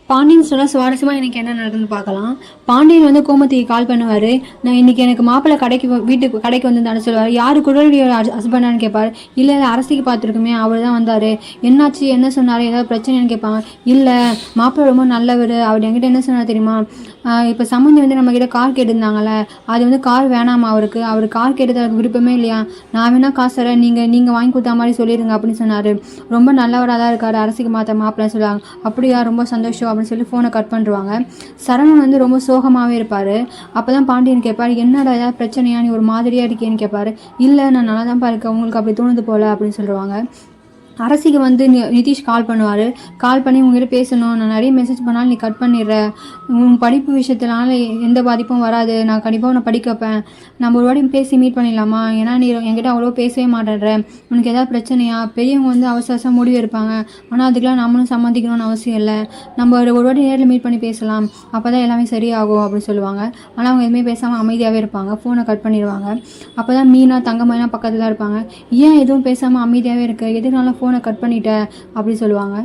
பாண்டியன் சொல்ல சுவாரஸ்யமாக எனக்கு என்ன நடக்குதுன்னு பார்க்கலாம். பாண்டியன் வந்து கோமதிக்கு கால் பண்ணுவார். நான் இன்னைக்கு எனக்கு மாப்பிள்ளை வீட்டுக்கு கடைக்கு வந்து சொல்லுவார். யார் குடலுடைய ஹஸ்பண்டான்னு கேட்பார். இல்லை அரசிக்கு பார்த்துருக்குமே அவர் தான் வந்தார். என்னாச்சு, என்ன சொன்னார், ஏதாவது பிரச்சனைன்னு கேட்பாங்க. இல்லை மாப்பிள்ளை ரொம்ப நல்லவர், அவர் என்கிட்ட என்ன சொன்னார் தெரியுமா, இப்போ சம்மந்தி வந்து நம்மக்கிட்ட கார் கேட்டிருந்தாங்கல்ல, அது வந்து கார் வேணாமா அவர் கார் கேட்டது அவருக்கு விருப்பமே இல்லையா, நான் வேணா காசு தரேன், நீங்கள் வாங்கி கொடுத்தா மாதிரி சொல்லிடுங்க அப்படின்னு சொன்னார். ரொம்ப நல்லவராக தான் இருக்கார், அரசிக்கு மாற்ற மாப்பிள்ளை சொல்லுவாங்க. அப்படியா, ரொம்ப சந்தோஷம் அப்படின்னு சொல்லி ஃபோனை கட் பண்ணுவாங்க. சரவணன் வந்து ரொம்ப சோகமாகவே இருப்பார். அப்போ தான் பாண்டியன் கேட்பார், என்னடா ஏதாவது பிரச்சனையா, நீ ஒரு மாதிரியாக இருக்கேன்னு கேட்பார். இல்லை நான் நல்லா தான் இருக்கேன், உங்களுக்கு அப்படி தோணுது போல அப்படின்னு சொல்லுவாங்க. அரசிக்கு வந்து நிதிஷ் கால் பண்ணுவார். கால் பண்ணி உங்ககிட்ட பேசணும், நான் நிறைய மெசேஜ் பண்ணாலும் நீ கட் பண்ணிடுற, உன் படிப்பு விஷயத்தினால எந்த பாதிப்பும் வராது, நான் கண்டிப்பாக உன்னை படிக்க வைப்பேன், நம்ம ஒரு வாட்டி பேசி மீட் பண்ணிடலாமா, ஏன்னா நீ என்கிட்ட அவ்வளோ பேசவே மாட்டேன்ற, உனக்கு ஏதாவது பிரச்சனையா, பெரியவங்க வந்து அவசர முடிவு எடுப்பாங்க, ஆனால் அதுக்கெலாம் நம்மளும் சம்மதிக்கணும்னு அவசியம் இல்லை, நம்ம ஒரு வாட்டி நேரில் மீட் பண்ணி பேசலாம், அப்போ தான் எல்லாமே சரியாகும் அப்படின்னு சொல்லுவாங்க. ஆனால் அவங்க எதுவுமே பேசாமல் அமைதியாகவே இருப்பாங்க, ஃபோனை கட் பண்ணிடுவாங்க. அப்போ தான் மீனா தங்கமயிலாம் பக்கத்தில் தான் இருப்பாங்க. ஏன் எதுவும் பேசாமல் அமைதியாகவே இருக்கு, எதுனால ஃபோனை கட் பண்ணிட்ட அப்படி சொல்லுவாங்க.